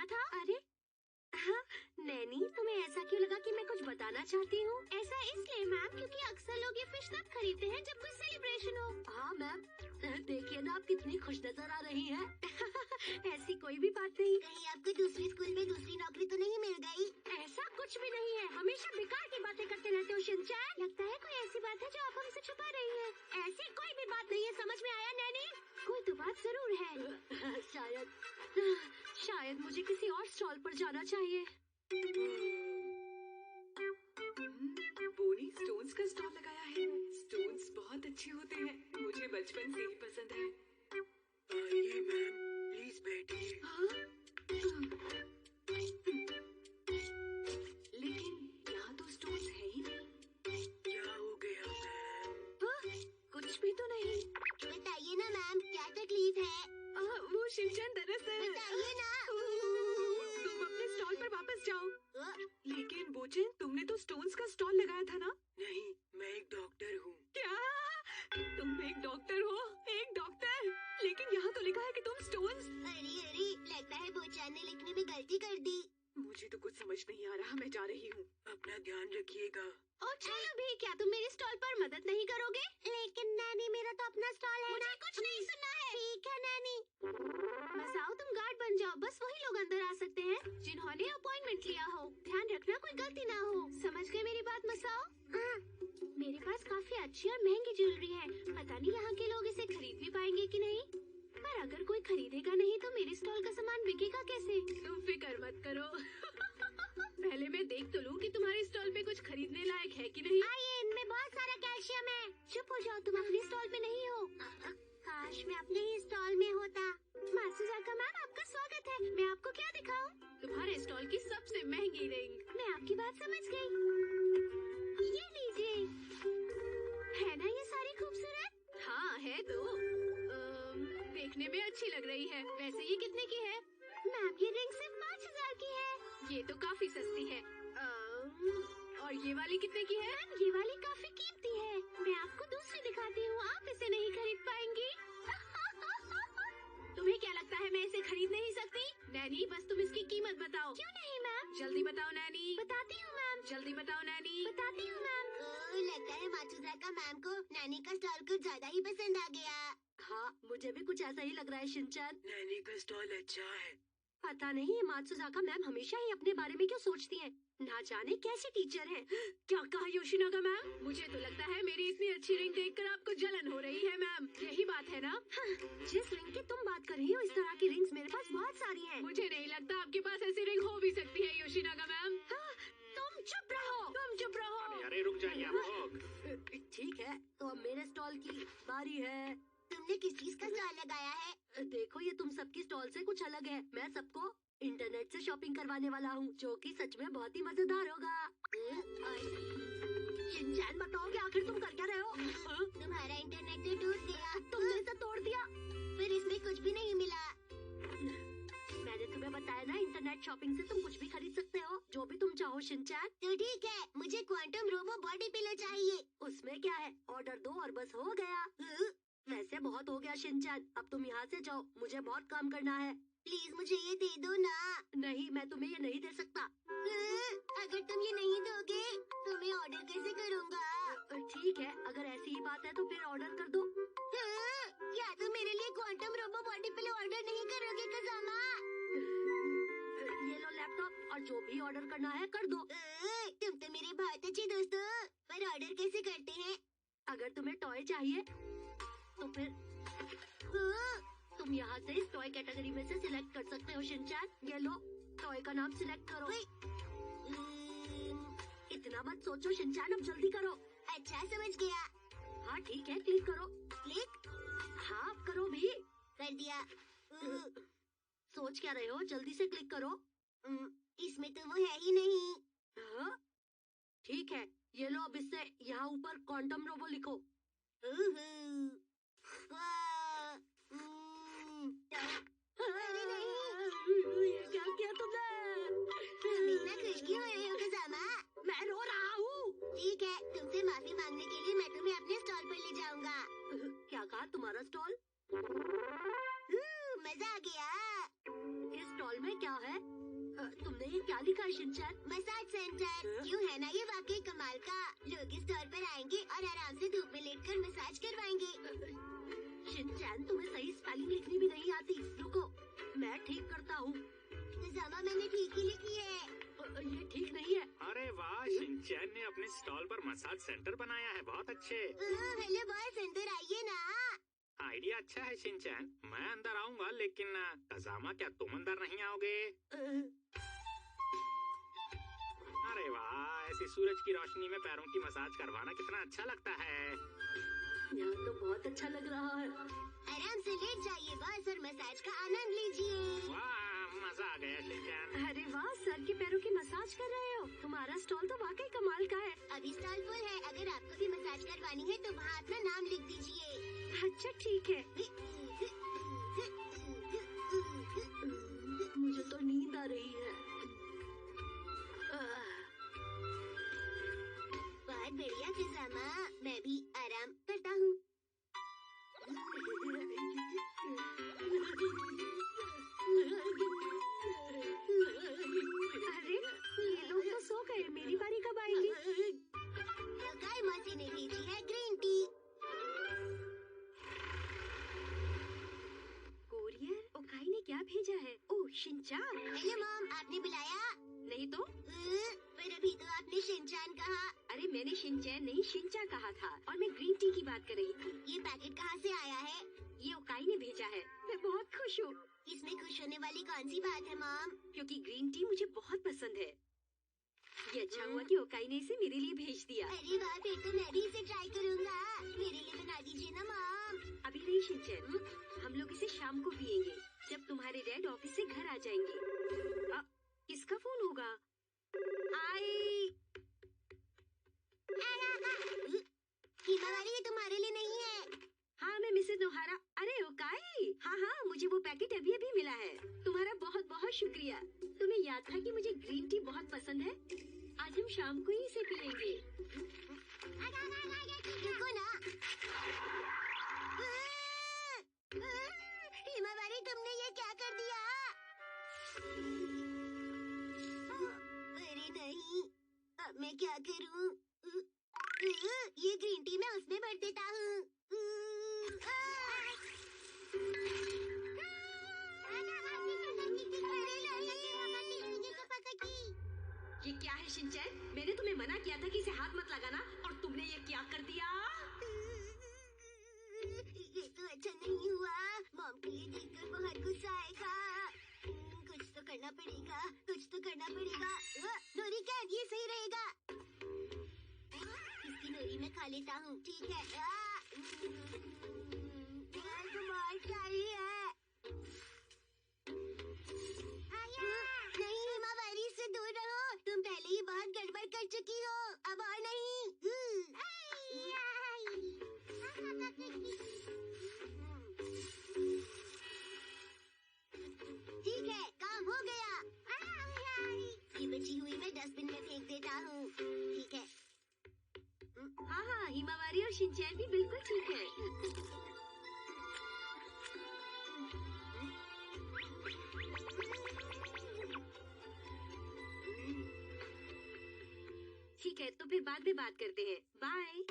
था। अरे हाँ, नैनी तुम्हें ऐसा क्यों लगा कि मैं कुछ बताना चाहती हूँ? ऐसा इसलिए मैम क्योंकि अक्सर लोग ये फिश तब खरीदते हैं जब कोई सेलिब्रेशन हो। हाँ मैम, देखिए ना आप कितनी खुश नजर आ रही हैं। ऐसी कोई भी बात नहीं। कहीं आपको दूसरे स्कूल में दूसरी नौकरी तो नहीं मिल गई? ऐसा कुछ भी नहीं है, हमेशा बेकार की बातें करते रहते हो शिनचैन। लगता है कोई ऐसी बात है जो आप हमसे छुपा रही है। ऐसी कोई भी बात नहीं है, समझ में आया नैनी? कोई तो बात जरूर है। शायद मुझे किसी और स्टॉल पर जाना चाहिए। बोनी स्टोन्स का स्टॉल लगाया है। स्टोन्स बहुत अच्छे होते हैं, मुझे बचपन से ही पसंद है। आइए मैम, प्लीज बैठिए। लेकिन यहाँ तो स्टोन्स है ही नहीं। क्या हो गया मैम? कुछ भी तो नहीं। बताइए ना मैम, क्या तकलीफ है? वो शिनचैन दरअसल। बताइए ना। तुम अपने स्टॉल पर वापस जाओ। अ, लेकिन बोचिन, तुमने तो स्टोन्स का स्टॉल लगाया था ना? नहीं, मैं एक डॉक्टर हूँ। क्या? तुम एक डॉक्टर हो? एक डॉक्टर? लेकिन यहाँ तो लिखा है कि तुम स्टोन्स। अरे लगता है बोचान ने लिखने में गलती कर दी। मुझे तो कुछ समझ नहीं आ रहा, मैं जा रही हूँ। अपना ध्यान रखिएगा। और चलो भी, क्या तुम मेरे स्टॉल पर मदद नहीं करोगे? लेकिन नानी, मेरा तो अपना स्टॉल है। मुझे कुछ नहीं सुनना है। ठीक है नानी। मसाओ, तुम गार्ड बन जाओ, बस वही लोग अंदर आ सकते हैं जिन्होंने अपॉइंटमेंट लिया हो। ध्यान रखना कोई गलती ना हो। समझ गए मेरी बात मसाओ? मेरे पास काफी अच्छी और महंगी ज्वेलरी है। पता नहीं यहाँ के लोग इसे खरीद भी पाएंगे कि नहीं, पर अगर कोई खरीदेगा नहीं तो मेरे स्टॉल का सामान बिकेगा कैसे? तुम फिक्र मत करो। पहले मैं देख तो लूं कि तुम्हारे स्टॉल पे कुछ खरीदने लायक है कि नहीं। आइए, इनमें बहुत सारा कैल्शियम है। चुप हो जाओ, तुम अपने स्टॉल पे नहीं हो। काश मैं अपने ही स्टॉल में होता। मात्सुजाका मैम, आपका स्वागत है। मैं आपको क्या दिखाऊं? तुम्हारे स्टॉल की सबसे महंगी रिंग। मैं आपकी बात समझ गई। ये लीजिए। है ना ये सारी खूबसूरत? हाँ है तो। देखने में अच्छी लग रही है। वैसे ये कितने की है? मैम, ये रिंग सिर्फ 5,000 की है। ये तो काफी सस्ती है। और ये वाली कितने की है? मैम, ये वाली काफी कीमती है। मैं आपको दूसरी दिखाती हूँ, आप इसे नहीं खरीद पाएंगी। तुम्हें क्या लगता है मैं इसे खरीद नहीं सकती? नैनी, बस तुम इसकी कीमत बताओ। क्यों नहीं मैम? जल्दी बताओ नैनी। बताती हूँ मैम। जल्दी बताओ नैनी। बताती हूँ मैम। लगता है मात्सुजाका मैम को नानी का स्टॉल कुछ ज्यादा ही पसंद आ गया। हाँ, मुझे भी कुछ ऐसा ही लग रहा है शिनचैन। नैनी का स्टॉल अच्छा है। पता नहीं ये मात्सुजाका मैम हमेशा ही अपने बारे में क्यों सोचती हैं? ना जाने कैसी टीचर हैं। क्या कहा योशिनागा मैम? मुझे तो लगता है मेरी इतनी अच्छी रिंग देखकर आपको जलन हो रही है मैम। यही बात है ना? हाँ, जिस रिंग की तुम बात कर रही हो, इस तरह की रिंग्स मेरे पास बहुत सारी हैं। मुझे नहीं लगता आपके पास ऐसी रिंग हो भी सकती है योशिनागा मैम। हाँ, तुम चुप रहो। तुम चुप रहो। अरे रुक जाइए आप लोग। ठीक है, तो अब मेरे स्टॉल की बारी है। तुमने किस चीज का स्टॉल लगाया है? देखो, ये तुम सबकी स्टॉल से कुछ अलग है। मैं सबको इंटरनेट से शॉपिंग करवाने वाला हूँ, जो कि सच में बहुत ही मजेदार होगा। शिनचैन, बताओ कि आखिर तुम कर क्या रहे हो? तुम्हारा इंटरनेट तो टूट गया। तुमने इसे तोड़ दिया। फिर इसमें कुछ भी नहीं मिला। मैंने तुम्हें बताया ना, इंटरनेट शॉपिंग से तुम कुछ भी खरीद सकते हो, जो भी तुम चाहो शिनचैन। तो ठीक है, मुझे क्वांटम रोबो बॉडी पिलो चाहिए। उसमें क्या है, ऑर्डर दो और बस हो गया। वैसे बहुत हो गया शिनचैन, अब तुम यहाँ से जाओ, मुझे बहुत काम करना है। प्लीज मुझे ये दे दो ना। नहीं, मैं तुम्हें ये नहीं दे सकता। अगर तुम ये नहीं दोगे तो मैं ऑर्डर कैसे करूँगा? ठीक है, अगर ऐसी ही बात है तो फिर ऑर्डर कर दो। क्या तुम मेरे लिए quantum robo body pillow order नहीं करोगे कज़ामा? ये लो लैपटॉप, और जो भी ऑर्डर करना है कर दो। तुम तो मेरे बहुत अच्छे दोस्त हो, पर ऑर्डर कैसे करते हैं? अगर तुम्हें टॉय चाहिए तो फिर तुम यहाँ से इस टॉय कैटेगरी में से सिलेक्ट कर सकते हो शिनचैन। ये लो, टॉय का नाम सिलेक्ट करो। इतना मत सोचो शिनचैन, अब जल्दी करो। अच्छा, समझ गया। हाँ ठीक है, क्लिक करो। क्लिक? हाँ करो भी। कर दिया। सोच क्या रहे हो, जल्दी से क्लिक करो। इसमें तो वो है ही नहीं। हाँ? ठीक है, ये लो, अब इससे यहाँ ऊपर क्वांटम रोबो लिखो। अरे नहीं। ये क्या किया तुमने? तुम इतना खुश क्यों हो रहे हो कज़ामा? मैं रो रहा हूँ। ठीक है, तुमसे माफी मांगने के लिए मैं तुम्हें अपने स्टॉल पर ले जाऊंगा। क्या कहा, तुम्हारा स्टॉल? मजा आ गया। इस स्टॉल में क्या है? क्या लिखा है शिनचैन? Massage centre. क्यों है ना ये वाकई कमाल का। लोग इस स्टोर पर आएंगे और आराम से धूप में लेटकर मसाज करवाएंगे। शिनचैन तुम्हें सही स्पेलिंग लिखनी भी नहीं आती। रुको मैं ठीक करता हूँ। निजामा मैंने ठीक ही लिखी है। ये ठीक नहीं है। अरे वाह, शिनचैन ने अपने स्टॉल पर मसाज सेंटर बनाया है, बहुत अच्छे। हेलो बॉस, अंदर आइए ना। आइडिया अच्छा है शिनचैन, मैं अंदर आऊंगा, लेकिन कजामा क्या तुम अंदर नहीं आओगे? अरे वाह, ऐसी सूरज की रोशनी में पैरों की मसाज करवाना कितना अच्छा लगता है। यहाँ तो बहुत अच्छा लग रहा है। आराम से लेट जाइए बॉस और मसाज का आनंद लीजिए। वाह, मजा आ गया शिनचैन। अरे वाह, सर के पैरों की मसाज कर रहे हो। तुम्हारा स्टॉल तो वाकई कमाल का है। अभी स्टॉल फुल है, अगर आपको भी मसाज करवानी है तो वहाँ अपना नाम लिख दीजिए। अच्छा ठीक है। मुझे तो नींद आ रही है। बहुत बढ़िया निजामा, मैं भी आराम करता हूँ। अरे ये लोग तो सो गए, मेरी बारी कब आएगी? गाय मौसी ने भेजी है ग्रीन टी। कोरियर ओकाई ने क्या भेजा है? ओह शिनचान। हेलो मॉम, आपने बुलाया? नहीं तो? पर अभी तो आपने शिनचान कहा। अरे मैंने शिनचैन नहीं शिनचा कहा था, और मैं ग्रीन टी की बात कर रही थी। ये पैकेट कहाँ से आया है? ये ओकाई ने भेजा है। मैं बहुत खुश हूँ। इसमें खुश होने वाली कौन सी बात है मॉम? क्योंकि ग्रीन टी मुझे बहुत पसंद है। ये अच्छा हुआ कि ओकाई ने इसे मेरे लिए भेज दिया। अरे वाह, फिर तो मैं भी इसे ट्राई करूँगा। मेरे लिए बना दीजिए ना मॉम। अभी नहीं शिनचैन, हम लोग इसे शाम को पियेंगे, जब तुम्हारे डैड ऑफिस से घर आ जाएंगे। किसका फोन होगा? आई। हिमावारी, ये तुम्हारे लिए नहीं है। हाँ मैं मिसेस नोहारा। अरे ओकाई, हाँ मुझे वो पैकेट अभी अभी मिला है। तुम्हारा बहुत बहुत शुक्रिया। तुम्हें याद था कि मुझे ग्रीन टी बहुत पसंद है। आज हम शाम को ही इसे पियेंगे। देखो ना। हिमावारी, तुमने ये क्या कर दिया? अरे नहीं, अब मैं क्या करूं? ये ग्रीन टी मैं उसमें भर देता हूँ। ये क्या है शिनचैन? मैंने तुम्हें मना किया था कि इसे हाथ मत लगाना, और तुमने ये क्या कर दिया? ये तो अच्छा नहीं हुआ। मॉम को ये देखकर बहुत गुस्सा आएगा। कुछ तो करना पड़ेगा, कुछ तो करना पड़ेगा। नोरी कैद, ये सही रहेगा। इसकी नोरी मैं खा लेता हूँ, ठीक है। बहुत सारी है। नहीं हिमावारी, से दूर रहो। तुम पहले ही बहुत गड़बड़ कर चुकी हो, अब और नहीं। ठीक है, काम हो गया। ये बची हुई मैं डस्टबिन में फेंक देता हूँ, ठीक है। हाँ हिमावारी और शिनचैन भी बिल्कुल ठीक है। ठीक है, तो फिर बाद में बात करते हैं। बाय।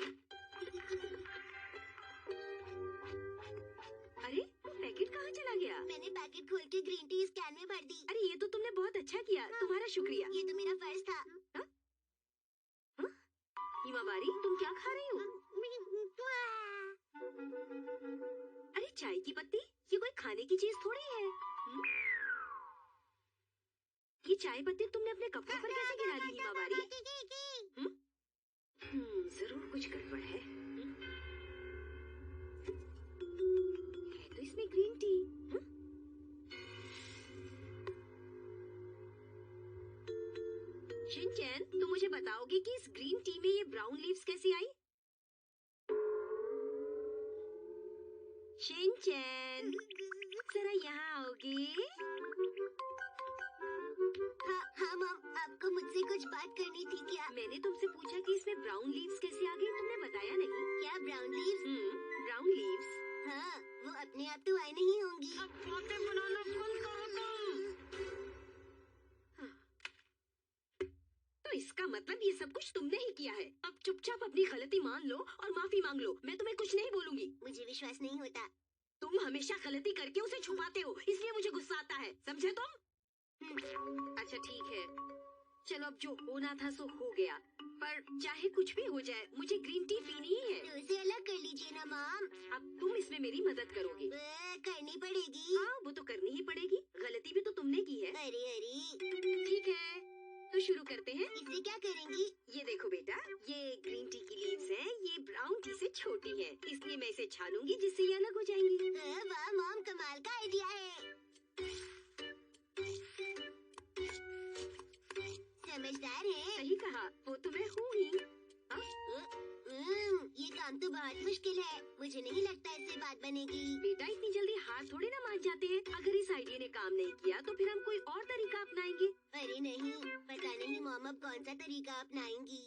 अरे वो पैकेट कहाँ चला गया? मैंने पैकेट खोल के ग्रीन टी इस कैन में भर दी। अरे ये तो तुमने बहुत अच्छा किया, तुम्हारा शुक्रिया। ये तो मेरा फर्ज था। हिमावारी, तुम क्या खा रही हो? अरे चाय की पत्ती, ये कोई खाने की चीज थोड़ी है। ये चाय पत्ती तुमने अपने कपड़ों पर कैसे गिरा दी हिमावारी? जरूर कुछ गड़बड़ है। है तो इसमें ग्रीन टी। शिनचैन, तुम मुझे बताओगे कि इस ग्रीन टी में ये ब्राउन लीव्स कैसे आई? शिनचैन, जरा यहाँ आओगे? हाँ मॉम, आपको मुझसे कुछ बात करनी थी क्या? मैंने तुमसे पूछा कि इसमें ब्राउन लीव्स कैसे आ गई, तुमने बताया नहीं। क्या ब्राउन लीव्स? Brown leaves. हाँ, वो अपने आप तो आई नहीं होंगी। अब बातें बनाना बंद करो तुम। कुछ तुमने ही किया है। अब चुपचाप अपनी गलती मान लो और माफी मांग लो। मैं तुम्हें कुछ नहीं बोलूंगी। मुझे विश्वास नहीं होता। तुम हमेशा गलती करके उसे छुपाते हो, इसलिए मुझे गुस्सा आता है, समझे तुम? अच्छा ठीक है, चलो अब जो होना था सो हो गया, पर चाहे कुछ भी हो जाए मुझे ग्रीन टी पीनी ही है। तो उसे अलग कर लीजिए ना मॉम। अब तुम इसमें मेरी मदद करोगी? करनी पड़ेगी। हाँ वो तो करनी ही पड़ेगी, गलती भी तो तुमने की है। अरे अरे, ठीक है तो शुरू करते हैं। इससे क्या करेंगी? ये देखो बेटा, ये ग्रीन टी की लीव्स हैं, ये ब्राउन टी से छोटी है, इसलिए मैं इसे छानूंगी जिससे ये अलग हो जाएंगी। वाह मॉम, कमाल का आइडिया है। समझदार है। सही कहा, वो तो मैं हूँ ही। ये काम तो बहुत मुश्किल है। मुझे नहीं लगता इससे बात बनेगी। बेटा इतनी जल्दी हार थोड़ी ना मान जाते हैं। अगर इस आइडिया ने काम नहीं किया तो फिर हम कोई और तरीका अपनाएंगे। अरे नहीं, पता नहीं मॉम अब कौन सा तरीका अपनाएंगी।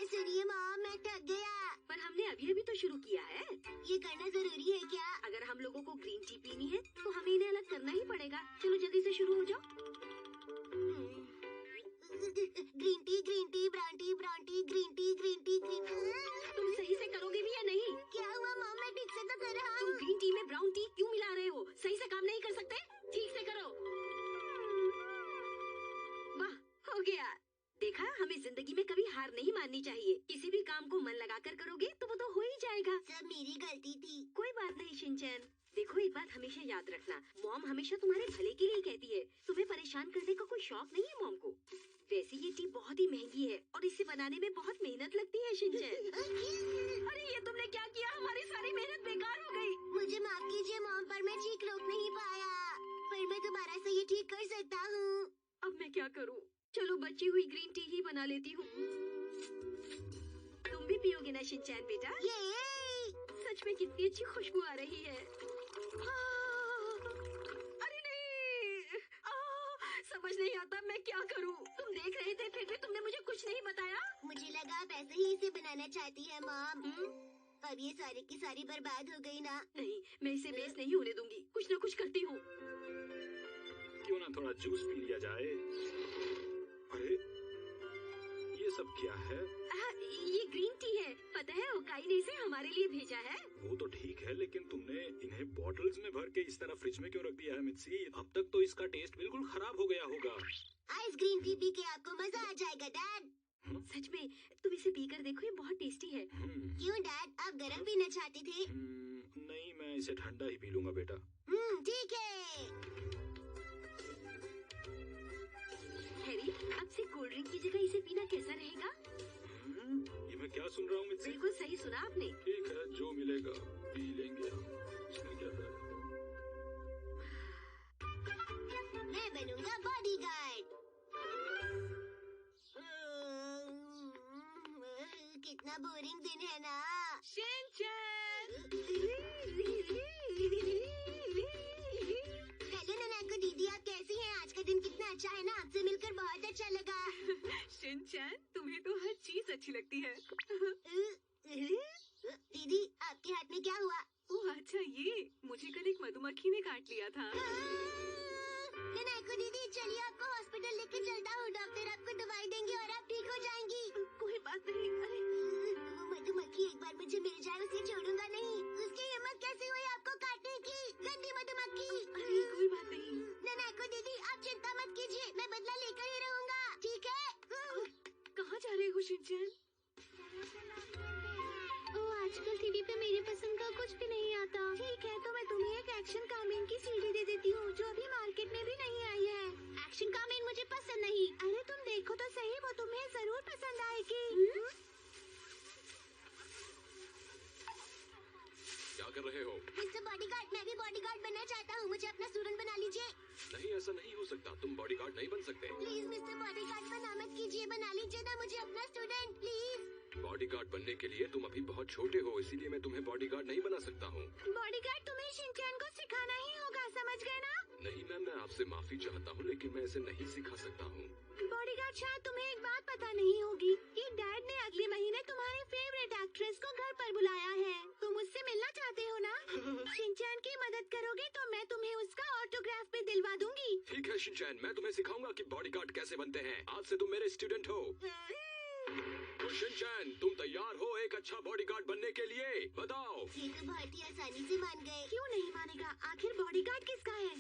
सुनिए मॉम, मैं थक गया। पर हमने अभी अभी तो शुरू किया है। ये करना जरूरी है क्या? अगर हम लोगों को ग्रीन टी पीनी है तो हमें इन्हें अलग करना ही पड़ेगा। चलो जल्दी से शुरू हो जाओ। Green tea, brown T, brown T, green tea, green tea, green tea. तुम सही से करोगे भी या नहीं? क्या हुआ मॉम, मैं ठीक से तो कर रहा तुम हूँ। ग्रीन टी में ब्राउन टी क्यों मिला रहे हो? सही से काम नहीं कर सकते? ठीक से करो। वाह, हो गया। देखा, हमें जिंदगी में कभी हार नहीं माननी चाहिए। किसी भी काम को मन लगाकर करोगे तो वो तो हो ही जाएगा। सब मेरी गलती थी। कोई बात नहीं शिनचैन। देखो एक बात हमेशा याद रखना, मॉम हमेशा तुम्हारे भले के लिए कहती है। तुम्हें परेशान करने का कोई शौक नहीं है मॉम को। वैसे ये टी बहुत ही महंगी है और इसे बनाने में बहुत मेहनत लगती है शिनचैन। अरे ये तुमने क्या किया? हमारी सारी मेहनत बेकार हो गई। मुझे माफ कीजिए मॉम, पर मैं ठीक रोक नहीं पाया। पर मैं दोबारा से ये ठीक कर सकता हूँ। अब मैं क्या करूँ? चलो बची हुई ग्रीन टी ही बना लेती हूँ। तुम भी पियोगे ना शिनचैन बेटा? ये सच में कितनी अच्छी खुशबू आ रही है। अरे नहीं, समझ नहीं आता मैं क्या करूँ। तुम देख रहे थे फिर भी तुमने मुझे कुछ नहीं बताया। मुझे लगा आप ऐसे ही इसे बनाना चाहती है मॉम। अब ये सारी की सारी बर्बाद हो गई ना। नहीं, मैं इसे वेस्ट नहीं होने दूंगी। कुछ न कुछ करती हूँ। क्यों ना थोड़ा जूस पी लिया जाए। अरे ये सब क्या है? ये ग्रीन टी है। पता है ओकाई ने इसे हमारे लिए भेजा है। वो तो ठीक है, लेकिन तुमने इन्हें बॉटल्स में भर के इस तरह फ्रिज में क्यों रख दिया है मित्सी? अब तक तो इसका टेस्ट बिल्कुल खराब हो गया होगा। आइस ग्रीन टी पी के आपको मजा आ जाएगा डैड। सच में तुम इसे पीकर देखो, ये बहुत टेस्टी है। क्यों डैड, आप गरम पीना चाहते थे? नहीं, मैं इसे ठंडा ही पी लूंगा बेटा। ठीक है। हैरी, अब से कोल्ड ड्रिंक की जगह इसे पीना कैसा रहेगा? ये मैं क्या सुन रहा हूँ मित्सी? बिल्कुल सही सुना आपने। ठीक है, जो मिलेगा पी लेंगे हम। इसमें क्या है? मैं बनूंगा बॉडीगार्ड। कितना बोरिंग दिन है ना। हेलो ननाको दीदी, आप कैसी हैं? आज का दिन कितना अच्छा है ना, आपसे मिलकर बहुत अच्छा लगा। शिनचैन, तुम्हें तो हर चीज अच्छी लगती है। दीदी, आपके हाथ में क्या हुआ? ओह अच्छा, ये मुझे कल एक मधुमक्खी ने काट लिया था। ननाको दीदी, चलिए आपको हॉस्पिटल लेके चलता हूँ। डॉक्टर आपको दवाई देंगे और आप ठीक हो जाएंगी। कोई बात नहीं। अरे वो मधुमक्खी एक बार मुझे मिल जाए, उसे छोड़ूंगा नहीं। उसकी हिम्मत कैसे हुई आपको काटने की? गंदी मधुमक्खी। अरे कोई बात नहीं। ननाको दीदी, आप चिंता मत कीजिए, मैं बदला लेकर ही रहूंगा, ठीक है? कहाँ जा रहे हो शिनचैन? आजकल टीवी पे मेरी पसंद का कुछ भी नहीं आता। ठीक है, तो मैं तुम्हें एक एक्शन कामेन की सीडी दे देती हूँ, जो अभी मार्केट में भी नहीं आई है। एक्शन कामेन मुझे पसंद नहीं। अरे तुम देखो तो सही, वो तुम्हें जरूर पसंद आएगी। क्या कर रहे हो? मिस्टर बॉडीगार्ड, मैं भी बॉडीगार्ड बनना चाहता हूँ। मुझे अपना स्टूडेंट बना लीजिए। नहीं, ऐसा नहीं हो सकता। तुम बॉडीगार्ड नहीं बन सकते। प्लीज मिस्टर बॉडीगार्ड, बना मत कीजिए, बना लीजिए ना मुझे अपना स्टूडेंट, प्लीज। बॉडीगार्ड बनने के लिए तुम अभी बहुत छोटे हो, इसीलिए मैं तुम्हें बॉडीगार्ड नहीं बना सकता हूँ। बॉडीगार्ड तुम्हें शिनचैन को सिखाना ही होगा, समझ गए ना? नहीं मैम, मैं आपसे माफी चाहता हूँ, लेकिन मैं इसे नहीं सिखा सकता हूँ। बॉडीगार्ड, शायद तुम्हें एक बात पता नहीं होगी कि डैड ने अगले महीने तुम्हारी फेवरेट एक्ट्रेस को घर पर बुलाया है। तुम उससे मिलना चाहते हो ना? शिनचैन की मदद करोगे तो मैं तुम्हें उसका ऑटोग्राफ ऑटोग्राफ पे दिलवा दूंगी। ठीक है शिनचैन, मैं तुम्हें सिखाऊंगा कि बॉडीगार्ड कैसे बनते हैं। आज से तुम मेरे स्टूडेंट हो। तो शिनचैन, तुम तैयार हो एक अच्छा बॉडीगार्ड बनने के लिए? बताओ। ये तो बहुत ही आसानी से मान गए। क्यों नहीं मानेगा? आखिर बॉडीगार्ड किसका है?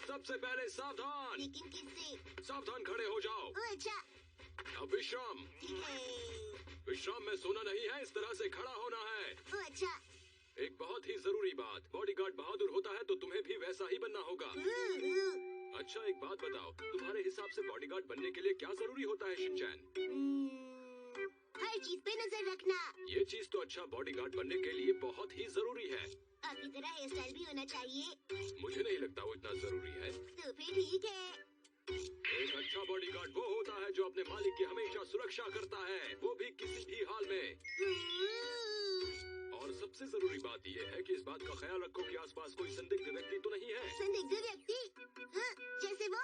सबसे पहले सावधान। लेकिन किससे? सावधान खड़े हो जाओ। ओह अच्छा, अब विश्राम। ठीक है। विश्राम में सोना नहीं है, इस तरह से खड़ा होना है। ओह अच्छा। एक बहुत ही जरूरी बात, बॉडीगार्ड बहादुर होता है तो तुम्हें भी वैसा ही बनना होगा। अच्छा एक बात बताओ, तुम्हारे हिसाब से बॉडीगार्ड बनने के लिए क्या जरूरी होता है शिनचैन? हर चीज पे नजर रखना। ये चीज तो अच्छा बॉडीगार्ड बनने के लिए बहुत ही जरूरी है। आपकी तरह हेयर स्टाइल भी होना चाहिए। मुझे नहीं लगता वो इतना जरूरी है। तो फिर ठीक है। एक अच्छा बॉडीगार्ड वो होता है जो अपने मालिक की हमेशा सुरक्षा करता है, वो भी किसी भी हाल में। और सबसे जरूरी बात यह है कि इस बात का ख्याल रखो कि आसपास कोई संदिग्ध व्यक्ति तो नहीं है। संदिग्ध व्यक्ति? हाँ, जैसे वो?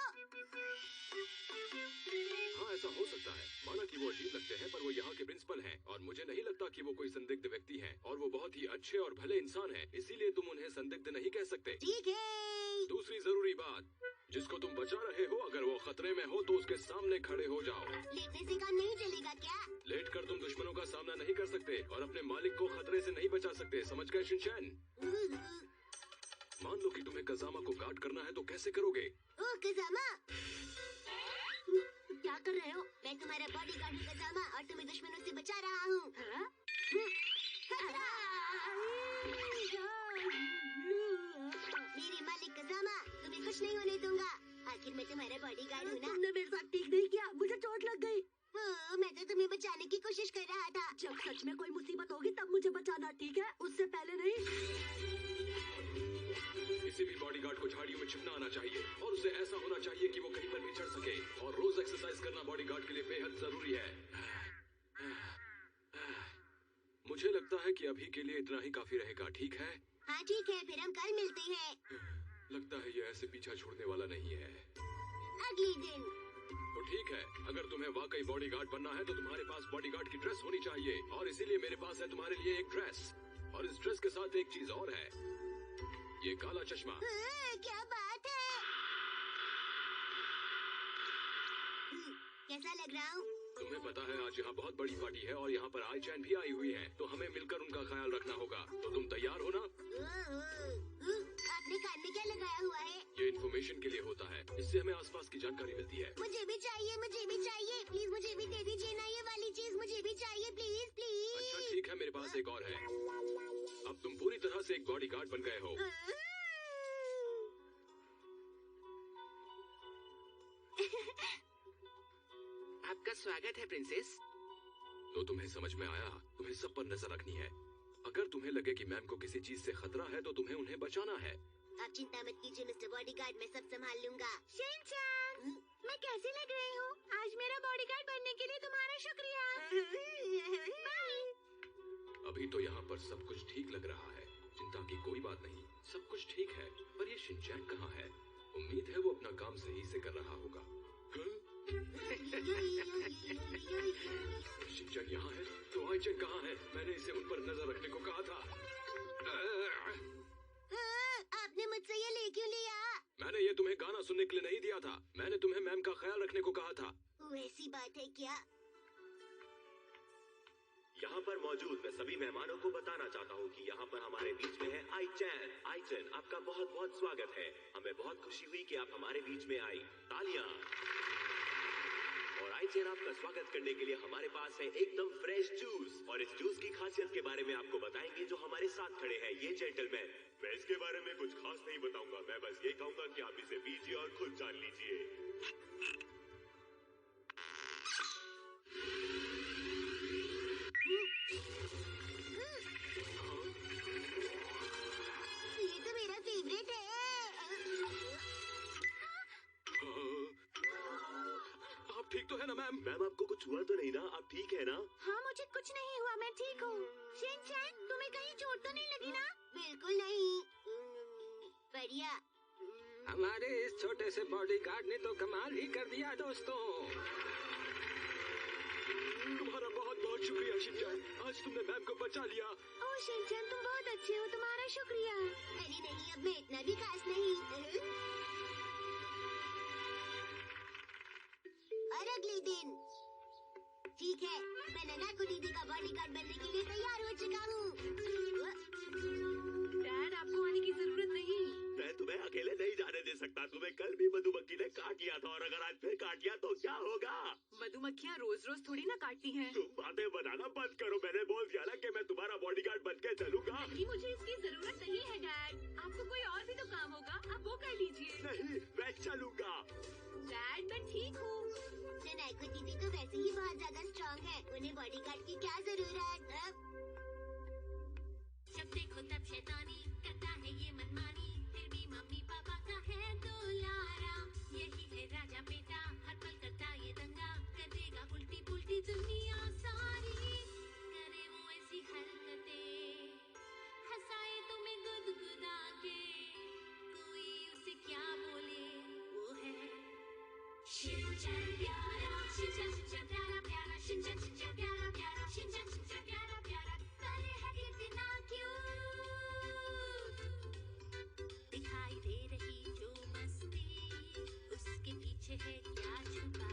हाँ ऐसा हो सकता है। माना कि वो अजीब लगते हैं पर वो यहाँ के प्रिंसिपल हैं और मुझे नहीं लगता कि वो कोई संदिग्ध व्यक्ति हैं और वो बहुत ही अच्छे और भले इंसान हैं, इसीलिए तुम उन्हें संदिग्ध नहीं कह सकते। ठीक है। दूसरी जरूरी बात, जिसको तुम बचा रहे हो अगर वो खतरे में हो तो उसके सामने खड़े हो जाओ। लेटने से काम नहीं चलेगा क्या? लेट कर तुम दुश्मनों का सामना नहीं कर सकते और अपने मालिक को खतरे से नहीं बचा सकते, समझ गए शिनचैन? मान लो कि तुम्हें कजामा को गार्ड करना है तो कैसे करोगे? ओह कजामा, क्या कर रहे हो? मैं तुम्हारा बॉडीगार्ड हूँ कजामा और तुम्हें दुश्मनों से बचा रहा हूँ। हाँ? मेरे मालिक कजामा, तुम्हें कुछ नहीं होने दूंगा। आखिर मैं तुम्हारा बॉडीगार्ड हूँ ना। तुमने मेरे साथ ठीक नहीं किया, मुझे चोट लग गई। मैं तो तुम्हें बचाने की कोशिश कर रहा था। जब सच में कोई मुसीबत होगी तब मुझे बचाना, ठीक है? उससे पहले नहीं। किसी भी बॉडीगार्ड को झाड़ियों में छिपना आना चाहिए और उसे ऐसा होना चाहिए कि वो कहीं पर भी चढ़ सके और रोज एक्सरसाइज करना बॉडीगार्ड के लिए बेहद जरूरी है। मुझे लगता है कि अभी के लिए इतना ही काफी रहेगा, ठीक है? हाँ ठीक है, फिर हम कल मिलते हैं। लगता है ये ऐसे पीछा छोड़ने वाला नहीं है। अगले दिन। तो ठीक है, अगर तुम्हें वाकई बॉडीगार्ड बनना है तो तुम्हारे पास बॉडीगार्ड की ड्रेस होनी चाहिए और इसीलिए मेरे पास है तुम्हारे लिए एक ड्रेस और इस ड्रेस के साथ एक चीज और है, ये काला चश्मा। क्या बात है? कैसा लग रहा हूँ? तुम्हें पता है आज यहाँ बहुत बड़ी पार्टी है और यहाँ पर आई चैन भी आई हुई है, तो हमें मिलकर उनका ख्याल रखना होगा। तो तुम तैयार हो ना? आपने कान में क्या लगाया हुआ है? ये इन्फॉर्मेशन के लिए होता है, इससे हमें आसपास की जानकारी मिलती है। मुझे भी चाहिए, मुझे भी चाहिए। प्लीज मुझे भी दे दीजिए ना ये वाली चीज, मुझे भी चाहिए प्लीज प्लीज। अच्छा ठीक है, मेरे पास एक और है। अब तुम पूरी तरह से एक बॉडीगार्ड बन गए हो। आपका स्वागत है प्रिंसेस। तो तुम्हें समझ में आया, तुम्हें सब पर नजर रखनी है। अगर तुम्हें लगे कि मैम को किसी चीज से खतरा है तो तुम्हें उन्हें बचाना है। आप चिंता मत कीजिए मिस्टर बॉडीगार्ड, मैं सब संभाल लूंगा। शिनचैन, मैं कैसी लग रही हूँ? आज मेरा बॉडीगार्ड बनने के लिए तुम्हारा शुक्रिया। बाय। अभी तो यहाँ पर सब कुछ ठीक लग रहा है, चिंता की कोई बात नहीं, सब कुछ ठीक है। पर ये शिनचैन कहाँ है? उम्मीद है वो अपना काम सही से कर रहा होगा। शिनचैन यहाँ है तो आई चैन कहाँ है? मैंने इसे उन पर नजर रखने को कहा था। आपने मुझसे ये ले क्यों लिया? मैंने ये तुम्हें गाना सुनने के लिए नहीं दिया था, मैंने तुम्हें मैम का ख्याल रखने को कहा था। वैसी बात है क्या? यहाँ पर मौजूद मैं सभी मेहमानों को बताना चाहता हूँ कि यहाँ पर हमारे बीच में है आई चैन। आई चैन, आपका बहुत बहुत स्वागत है। हमें बहुत खुशी हुई कि आप हमारे बीच में आई। तालियां। और आई चैन, आपका स्वागत करने के लिए हमारे पास है एकदम फ्रेश जूस और इस जूस की खासियत के बारे में आपको बताएंगे जो हमारे साथ खड़े हैं ये जेंटलमैन। मैं इसके बारे में कुछ खास नहीं बताऊंगा, मैं बस ये कहूंगा कि आप इसे पीजिए और खुद जान लीजिए। ये तो मेरा फेवरेट है। आप ठीक तो है ना मैम? मैम आपको कुछ हुआ तो नहीं ना? आप ठीक है ना? हाँ मुझे कुछ नहीं हुआ, मैं ठीक हूँ। शिनचैन, तुम्हें कहीं चोट तो नहीं लगी ना? बिल्कुल नहीं। बढ़िया। हमारे इस छोटे से बॉडीगार्ड ने तो कमाल ही कर दिया दोस्तों। तुम्हारा बहुत बहुत शुक्रिया शिनचैन, आज आज तुमने मैम को बचा लिया। ओह शिनचैन, तुम बहुत अच्छे हो, तुम्हारा शुक्रिया। अरे नहीं, अब मैं इतना भी खास नहीं। और अगले दिन ठीक है, मैं ननाको दीदी का बॉडीगार्ड बनने के लिए तैयार हो चुका हूँ। डैड, आपको आने की जरूरत नहीं। मैं तुम्हें अकेले नहीं जाने दे सकता। तुम्हें कल भी मधुमक्खी ने काट लिया था और अगर आज फिर काट लिया तो क्या होगा? मधुमक्खियाँ रोज रोज थोड़ी ना काटती हैं। तुम बातें बनाना बंद करो। मैंने बोल दिया ना कि मैं तुम्हारा बॉडीगार्ड बन के चलूंगा। नहीं, मुझे इसकी जरूरत नहीं है डैड। आपको कोई और भी तो काम होगा, आप वो कर लीजिए। नहीं, मैं चलूंगा। डैड, मैं ठीक हूँ। ननाको दीदी तो वैसे ही बहुत ज्यादा स्ट्रांग है, उन्हें बॉडीगार्ड की क्या जरूरत? जब देखो तब शैतानी करता है ये मनमानी, फिर भी मम्मी पापा का है दुलारा। यही है राजा बेटा, हर पल करता ये दंगा, करेगा उल्टी पुल्टी दुनिया सारी। करे वो ऐसी हरकतें, हंसाए तुम्हें गुदगुदा के, कोई उसे क्या बोले, वो है शिनचैन प्यारा, शिनचैन शिनचैन प्यारा प्यारा, शिनचैन शिनचैन प्यारा प्यारा, शिनचैन शिनचैन प्यारा प्यारा। करे है कितना क्यूट, दिखाई दे रही जो मस्ती, उसके पीछे है क्या छुपा